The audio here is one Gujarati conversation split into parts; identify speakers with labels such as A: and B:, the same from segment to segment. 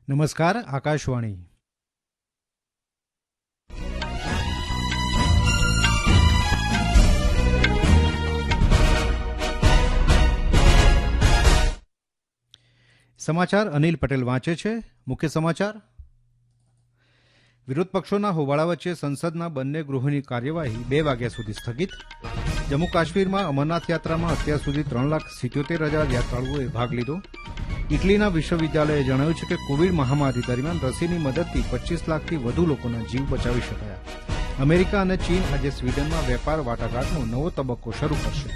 A: નમસ્કાર, આકાશવાણી. સમાચાર અનિલ પટેલ વાંચે છે. મુખ્ય સમાચાર. વિરોધ પક્ષોના હોબાળા વચ્ચે સંસદના બંને ગૃહોની કાર્યવાહી 2 વાગ્યા સુધી સ્થગિત. જમ્મુ કાશ્મીરમાં અમરનાથ યાત્રામાં અત્યાર સુધી 3,77,000 યાત્રાળુઓએ ભાગ લીધો. ઇટલીના વિશ્વવિદ્યાલયે જણાવ્યું છે કે કોવિડ મહામારી દરમિયાન રસીની મદદથી 25 લાખથી વધુ લોકોના જીવ બચાવી શકાયા. અમેરિકા અને ચીન આજે સ્વીડનમાં વેપાર વાટાઘાટનો નવો તબક્કો શરૂ કરશે.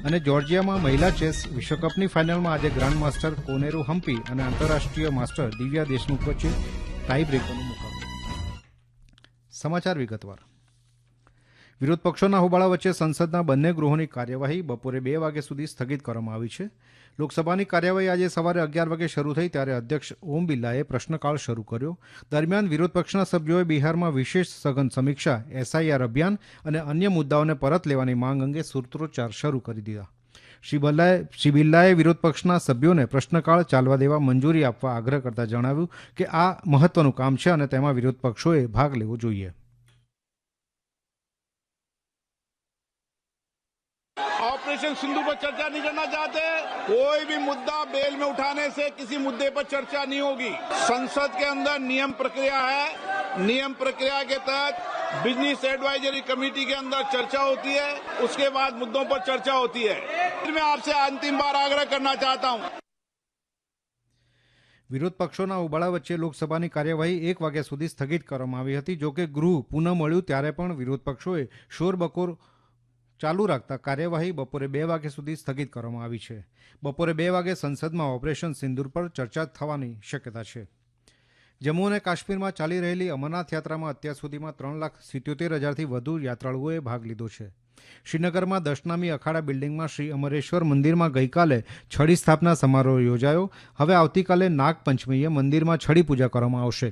A: અને જોર્જિયામાં મહિલા ચેસ વિશ્વકપની ફાઇનલમાં આજે ગ્રાન્ડ માસ્ટર કોનેરુ હમ્પી અને આંતરરાષ્ટ્રીય માસ્ટર દિવ્યા દેશમુખ વચ્ચે ટાઈ બ્રેકરનો મુકાબલો. સમાચાર વિગતવાર. વિરોધ પક્ષોના હોબાળા વચ્ચે સંસદના બંને ગૃહોની કાર્યવાહી બપોરે 2 વાગ્યા સુધી સ્થગિત કરવામાં આવી છે. લોકસભાની કાર્યવાહી આજે સવારે 11 વાગે શરૂ થઈ ત્યારે અધ્યક્ષ ઓમ બિરલાએ પ્રશ્નકાળ શરૂ કર્યો. દરમિયાન વિરોધ પક્ષના સભ્યોએ બિહારમાં વિશેષ સઘન સમીક્ષા, એસઆઈઆર અભિયાન અને અન્ય મુદ્દાઓને પરત લેવાની માંગ અંગે સૂત્રોચ્ચાર શરૂ કરી દીધા. શ્રી બિરલાએ વિરોધ પક્ષના સભ્યોને પ્રશ્નકાળ ચાલવા દેવા મંજૂરી આપવા આગ્રહ કરતા જણાવ્યું કે આ મહત્વનું કામ છે અને તેમાં વિરોધ પક્ષોએ ભાગ લેવો જોઈએ.
B: ऑपरेशन सिंधु पर चर्चा नहीं करना चाहते. कोई भी मुद्दा बेल में उठाने से किसी मुद्दे पर चर्चा नहीं होगी. संसद के अंदर नियम प्रक्रिया है. नियम प्रक्रिया के तहत बिजनेस एडवाइजरी कमेटी के अंदर चर्चा होती है. उसके बाद मुद्दों पर चर्चा होती है. मैं आपसे अंतिम बार आग्रह करना चाहता हूं.
A: વિરોધ પક્ષોના હોબાળા વચ્ચે લોકસભાની કાર્યવાહી 1 વાગ્યા સુધી સ્થગિત કરવામાં આવી હતી. જોકે ગૃહ પુનઃ મળ્યું ત્યારે પણ વિરોધ પક્ષોએ શોરબકોર ચાલુ રાખતા કાર્યવાહી બપોરે 2 વાગ્યા સુધી સ્થગિત કરવામાં આવી છે. બપોરે 2 વાગે સંસદમાં ઓપરેશન સિંદૂર પર ચર્ચા થવાની શક્યતા છે. જમ્મુ અને કાશ્મીરમાં ચાલી રહેલી અમરનાથ યાત્રામાં અત્યાર સુધીમાં 3,77,000થી વધુ યાત્રાળુઓએ ભાગ લીધો છે. શ્રીનગરમાં દશનામી અખાડા બિલ્ડિંગમાં શ્રી અમરેશ્વર મંદિરમાં ગઈકાલે છડી સ્થાપના સમારોહ યોજાયો. હવે આવતીકાલે નાગપંચમીએ મંદિરમાં છડી પૂજા કરવામાં આવશે,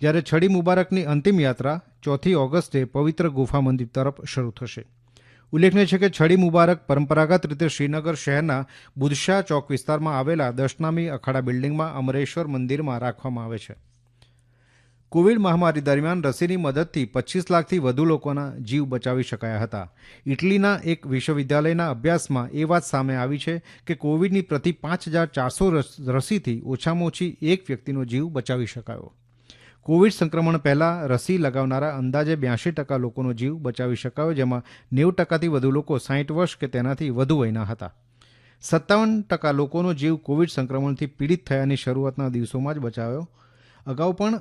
A: જ્યારે છડી મુબારકની અંતિમ યાત્રા 4 ઓગસ્ટે પવિત્ર ગુફા મંદિર તરફ શરૂ થશે. ઉલ્લેખનીય છે કે છડી મુબારક પરંપરાગત રીતે શ્રીનગર શહેરના બુદશાહ ચોક વિસ્તારમાં આવેલા દશનામી અખાડા બિલ્ડિંગમાં અમરેશ્વર મંદિરમાં રાખવામાં આવે છે. કોવિડ મહામારી દરમિયાન રસીની મદદથી 25 લાખથી વધુ લોકોના જીવ બચાવી શકાયા હતા. ઇટલીના એક વિશ્વવિદ્યાલયના અભ્યાસમાં એ વાત સામે આવી છે કે કોવિડની પ્રતિ 5,400 રસીથી ઓછામાં ઓછી એક વ્યક્તિનો જીવ બચાવી શકાયો. કોવિડ સંક્રમણ પહેલાં રસી લગાવનારા અંદાજે 82% લોકોનો જીવ બચાવી શકાયો, જેમાં 90%થી વધુ લોકો 60 વર્ષ કે તેનાથી વધુ વયના હતા. 57% લોકોનો જીવ કોવિડ સંક્રમણથી પીડિત થયાની શરૂઆતના દિવસોમાં જ બચાવ્યો. અગાઉ પણ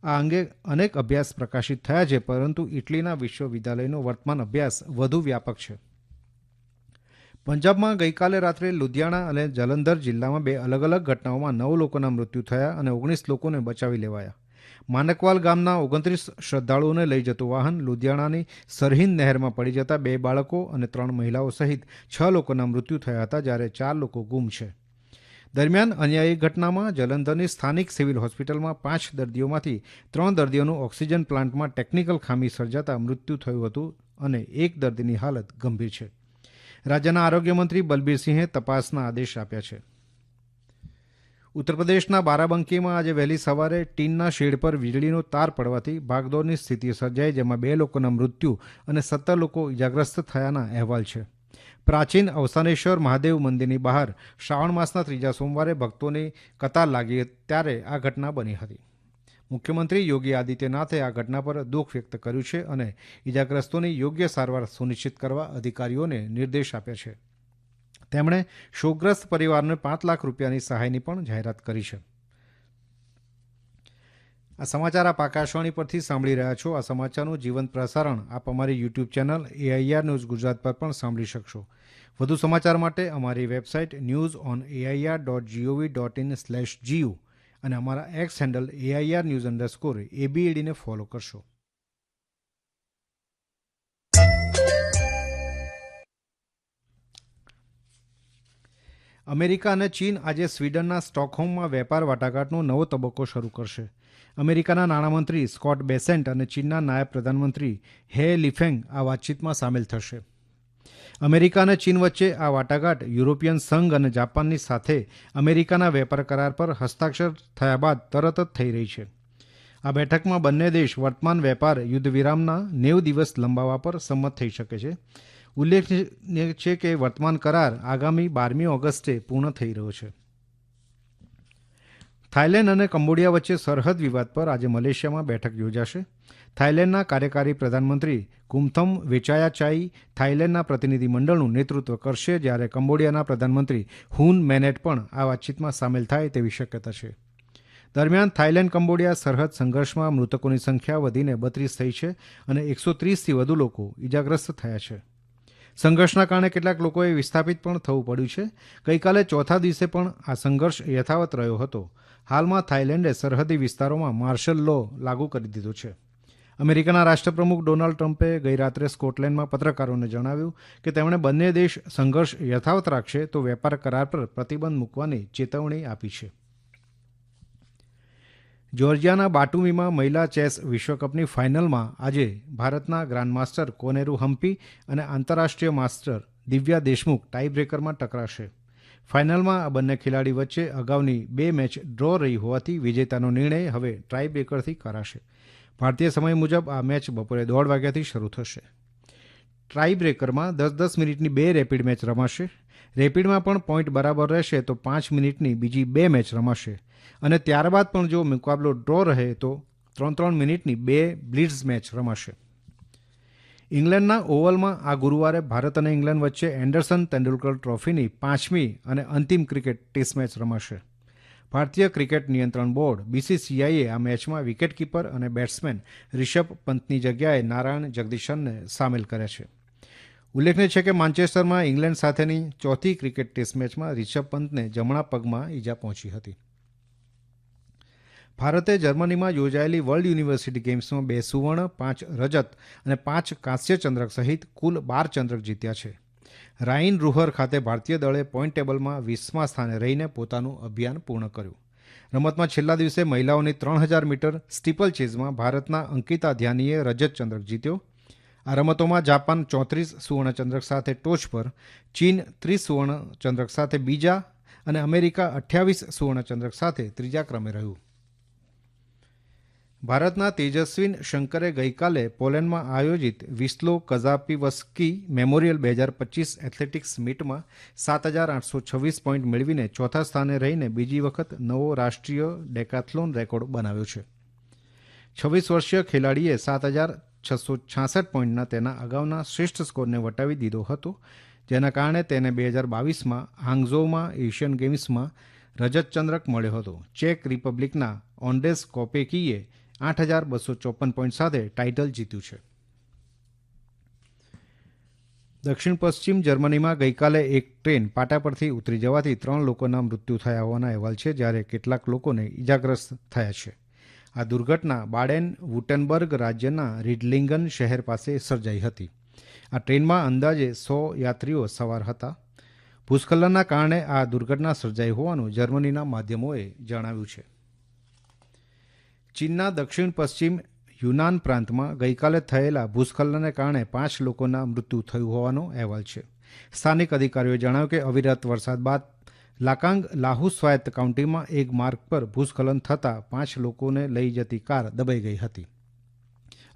A: આ અંગે અનેક અભ્યાસ પ્રકાશિત થયા છે, પરંતુ ઇટલીના વિશ્વવિદ્યાલયનો વર્તમાન અભ્યાસ વધુ વ્યાપક છે. પંજાબમાં ગઈકાલે રાત્રે લુધિયાણા અને જલંધર જિલ્લામાં 2 અલગ અલગ ઘટનાઓમાં 9 લોકોના મૃત્યુ થયા અને 19 લોકોને બચાવી લેવાયા. માનકવાલ ગામના 29 શ્રદ્ધાળુઓને લઈ જતું વાહન લુધિયાણાની સરહિંદ નહેરમાં પડી જતા 2 બાળકો અને 3 મહિલાઓ સહિત 6 લોકોના મૃત્યુ થયા હતા, જ્યારે 4 લોકો ગુમ છે. દરમિયાન અન્ય એક ઘટનામાં જલંધરની સ્થાનિક સિવિલ હોસ્પિટલમાં 5 દર્દીઓમાંથી 3 દર્દીઓનું ઓક્સિજન પ્લાન્ટમાં ટેકનિકલ ખામી સર્જાતા મૃત્યુ થયું હતું અને એક દર્દીની હાલત ગંભીર છે. રાજ્યના આરોગ્ય મંત્રી બલબીરસિંહે તપાસના આદેશ આપ્યા છે. ઉત્તર પ્રદેશના બારાબંકીમાં આજે વહેલી સવારે ટીનના શેડ પર વીજળીનો તાર પડવાથી ભાગદોડની સ્થિતિ સર્જાઈ, જેમાં 2 લોકોના મૃત્યુ અને 17 લોકો ઇજાગ્રસ્ત થયાના અહેવાલ છે. પ્રાચીન અવસાનેશ્વર મહાદેવ મંદિરની બહાર શ્રાવણ માસના 3જા સોમવારે ભક્તોની કતાર લાગી ત્યારે આ ઘટના બની હતી. મુખ્યમંત્રી યોગી આદિત્યનાથે આ ઘટના પર દુઃખ વ્યક્ત કર્યું છે અને ઇજાગ્રસ્તોની યોગ્ય સારવાર સુનિશ્ચિત કરવા અધિકારીઓને નિર્દેશ આપ્યા છે. તેમણે શોકગ્રસ્ત પરિવારને 5 લાખ રૂપિયાની સહાયની પણ જાહેરાત કરી છે. આ સમાચાર આપ આકાશવાણી પરથી સાંભળી રહ્યા છો. આ સમાચારનું જીવંત પ્રસારણ આપ અમારી YouTube channel AIR news Gujarat પર પણ સાંભળી શકશો. વધુ સમાચાર માટે અમારી વેબસાઇટ news.air.gov.in/gu અને અમારા એક્સ હેન્ડલ AIR_news_ ને ફોલો કરશો. અમેરિકા અને ચીન આજે સ્વીડનના સ્ટોકહોમમાં વેપાર વાટાઘાટનો નવો તબક્કો શરૂ કરશે. અમેરિકાના નાણામંત્રી સ્કોટ બેસેન્ટ અને ચીનના નાયબ પ્રધાનમંત્રી હે લિફેંગ આ વાતચીતમાં સામેલ થશે. અમેરિકા અને ચીન વચ્ચે આ વાટાઘાટ યુરોપિયન સંઘ અને જાપાનની સાથે અમેરિકાના વેપાર કરાર પર હસ્તાક્ષર થયા બાદ તરત જ થઈ રહી છે. આ બેઠકમાં બંને દેશ વર્તમાન વેપાર યુદ્ધ વિરામના 90 દિવસ લંબાવવા પર સંમત થઈ શકે છે. ઉલ્લેખનીય છે કે વર્તમાન કરાર આગામી 12મી ઓગસ્ટે પૂર્ણ થઈ રહ્યો છે. થાઇલેન્ડ અને કંબોડિયા વચ્ચે સરહદ વિવાદ પર આજે મલેશિયામાં બેઠક યોજાશે. થાઇલેન્ડના કાર્યકારી પ્રધાનમંત્રી કુમથમ વેચાયાચાઈ થાઇલેન્ડના પ્રતિનિધિ મંડળનું નેતૃત્વ કરશે, જ્યારે કંબોડિયાના પ્રધાનમંત્રી હુન મેનેટ પણ આ વાતચીતમાં સામેલ થાય તેવી શક્યતા છે. દરમિયાન થાઇલેન્ડ કંબોડિયા સરહદ સંઘર્ષમાં મૃતકોની સંખ્યા વધીને 32 થઈ છે અને 130થી વધુ લોકો ઇજાગ્રસ્ત થયા છે. સંઘર્ષના કારણે કેટલાક લોકોએ વિસ્થાપિત પણ થવું પડ્યું છે. ગઈકાલે ચોથા દિવસે પણ આ સંઘર્ષ યથાવત રહ્યો હતો. હાલમાં થાઇલેન્ડે સરહદી વિસ્તારોમાં માર્શલ લો લાગુ કરી દીધો છે. અમેરિકાના રાષ્ટ્રપ્રમુખ ડોનાલ્ડ ટ્રમ્પે ગઈરાત્રે સ્કોટલેન્ડમાં પત્રકારોને જણાવ્યું કે તેમણે બંને દેશ સંઘર્ષ યથાવત રાખશે તો વેપાર કરાર પર પ્રતિબંધ મૂકવાની ચેતવણી આપી છે. જ્યોર્જિયાના બાટુમીમાં મહિલા ચેસ વિશ્વકપની ફાઇનલમાં આજે ભારતના ગ્રાન્ડમાસ્ટર કોનેરુ હમ્પી અને આંતરરાષ્ટ્રીય માસ્ટર દિવ્યા દેશમુખ ટાઈબ્રેકરમાં ટકરાશે. ફાઇનલમાં આ બંને ખેલાડી વચ્ચે અગાઉની 2 મેચ ડ્રો રહી હોવાથી વિજેતાનો નિર્ણય હવે ટાઈબ્રેકરથી કરાશે. ભારતીય સમય મુજબ આ મેચ બપોરે 1:30 વાગ્યાથી શરૂ થશે. ટાઈબ્રેકરમાં 10-10 મિનિટની 2 રેપિડ મેચ રમાશે. રેપિડમાં પણ પોઈન્ટ બરાબર રહેશે તો 5 મિનિટની બીજી 2 મેચ રમાશે અને ત્યારબાદ પણ જો મુકાબલો ડ્રો રહે તો 3-3 મિનિટની 2 બ્લિટ્ઝ મેચ રમાશે. ઇંગ્લેન્ડના ઓવલમાં આ ગુરુવારે ભારત અને ઇંગ્લેન્ડ વચ્ચે એન્ડરસન તેંડુલકર ટ્રોફીની 5મી અને અંતિમ ક્રિકેટ ટેસ્ટ મેચ રમાશે. ભારતીય ક્રિકેટ નિયંત્રણ બોર્ડ BCCIએ આ મેચમાં વિકેટકીપર અને બેટ્સમેન રિષભ પંતની જગ્યાએ નારાયણ જગદીશનને સામેલ કર્યા છે. ઉલ્લેખનીય છે કે માન્ચેસ્ટરમાં ઇંગ્લેન્ડ સાથેની ચોથી ક્રિકેટ ટેસ્ટ મેચમાં રિષભ પંતને જમણા પગમાં ઈજા પહોંચી હતી. ભારતે જર્મનીમાં યોજાયેલી વર્લ્ડ યુનિવર્સિટી ગેમ્સમાં 2 સુવર્ણ, 5 રજત અને 5 કાંસ્ય ચંદ્રક સહિત કુલ 12 ચંદ્રક જીત્યા છે. રાઇન રૂહર ખાતે ભારતીય દળે પોઈન્ટ ટેબલમાં 20મા સ્થાને રહીને પોતાનું અભિયાન પૂર્ણ કર્યું. રમતમાં છેલ્લા દિવસે મહિલાઓની 3000 મીટર સ્ટીપલ ચેઝમાં ભારતના અંકિતા ધ્યાનીએ રજત ચંદ્રક જીત્યો. આ રમતોમાં જાપાન 34 સુવર્ણ ચંદ્રક સાથે ટોચ પર, ચીન 30 સુવર્ણ ચંદ્રક સાથે બીજા અને અમેરિકા 28 સુવર્ણ ચંદ્રક સાથે ત્રીજા ક્રમે રહ્યું. ભારતના તેજસ્વીન શંકરે ગઈકાલે પોલેન્ડમાં આયોજિત વિસ્લો કઝાપીવસ્કી મેમોરિયલ 2025 એથ્લેટિક્સ મીટમાં 7,826 પોઈન્ટ મેળવીને ચોથા સ્થાને રહીને બીજી વખત નવો રાષ્ટ્રીય ડેકાથ્લોન રેકોર્ડ બનાવ્યો છે. 26 વર્ષીય ખેલાડીએ 7,666 પોઈન્ટના તેના અગાઉના શ્રેષ્ઠ સ્કોરને વટાવી દીધો હતો, જેના કારણે તેને 2022માં હાંગઝોઉમાં એશિયન ગેમ્સમાં રજત ચંદ્રક મળ્યો હતો. ચેક રિપબ્લિકના ઓન્ડેસ કોપેકીએ 8,254 પોઈન્ટ સાથે ટાઇટલ જીત્યું છે. દક્ષિણ પશ્ચિમ જર્મનીમાં ગઈકાલે એક ટ્રેન પાટા પરથી ઉતરી જવાથી 3 લોકોના મૃત્યુ થયા હોવાના અહેવાલ છે, જ્યારે કેટલાક લોકોને ઇજાગ્રસ્ત થયા છે. આ દુર્ઘટના બાડેન વુટેનબર્ગ રાજ્યના રીડલિંગન શહેર પાસે સર્જાઈ હતી. આ ટ્રેનમાં અંદાજે 100 યાત્રીઓ સવાર હતા. ભૂસ્ખલનના કારણે આ દુર્ઘટના સર્જાઈ હોવાનું જર્મનીના માધ્યમોએ જણાવ્યું છે. ચીનના દક્ષિણ પશ્ચિમ યુનાન પ્રાંતમાં ગઈકાલે થયેલા ભૂસ્ખલનને કારણે 5 લોકોના મૃત્યુ થયું હોવાનો અહેવાલ છે. સ્થાનિક અધિકારીઓએ જણાવ્યું કે અવિરત વરસાદ બાદ લાકાંગ લાહુ સ્વાયત્ત કાઉન્ટીમાં એક માર્ગ પર ભૂસ્ખલન થતાં 5 લોકોને લઈ જતી કાર દબાઈ ગઈ હતી.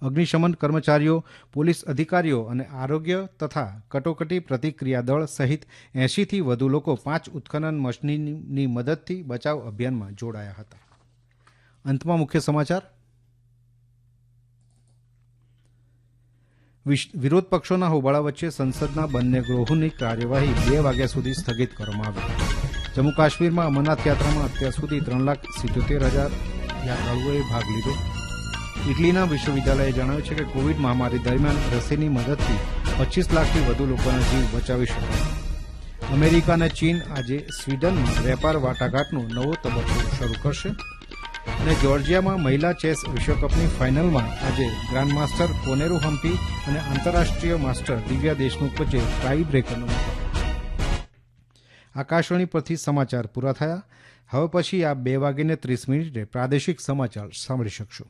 A: અગ્નિશમન કર્મચારીઓ, પોલીસ અધિકારીઓ અને આરોગ્ય તથા કટોકટી પ્રતિક્રિયા દળ સહિત 80થી વધુ લોકો 5 ઉત્ખનન મશીનની મદદથી બચાવ અભિયાનમાં જોડાયા હતા. અંતમાં મુખ્ય સમાચાર. વિરોધ પક્ષોના હોબાળા વચ્ચે સંસદના બંને ગૃહોની કાર્યવાહી 2 વાગ્યા સુધી સ્થગિત કરવામાં આવી. જમ્મુ કાશ્મીરમાં અમરનાથ યાત્રામાં અત્યાર સુધી 3,77,000 યાત્રાળુઓએ ભાગ લીધો. ઇટલીના વિશ્વવિદ્યાલયે જણાવ્યું છે કે કોવિડ મહામારી દરમિયાન રસીની મદદથી 25 લાખથી વધુ લોકોના જીવ બચાવી શકાય. અમેરિકા અને ચીન આજે સ્વીડનમાં વેપાર વાટાઘાટનો નવો તબક્કો શરૂ કરશે. અને જ્યોર્જિયામાં મહિલા ચેસ વિશ્વકપની ફાઇનલમાં આજે ગ્રાન્ડમાસ્ટર કોનેરુ હમ્પી અને આંતરરાષ્ટ્રીય માસ્ટર દિવ્યા દેશમુખ વચ્ચે ટાઈ બ્રેકરનો મુકાબલો. આકાશવાણી પરથી સમાચાર પૂરા થયા. હવે પછી આપ 2:30 પ્રાદેશિક સમાચાર સાંભળી શકશો.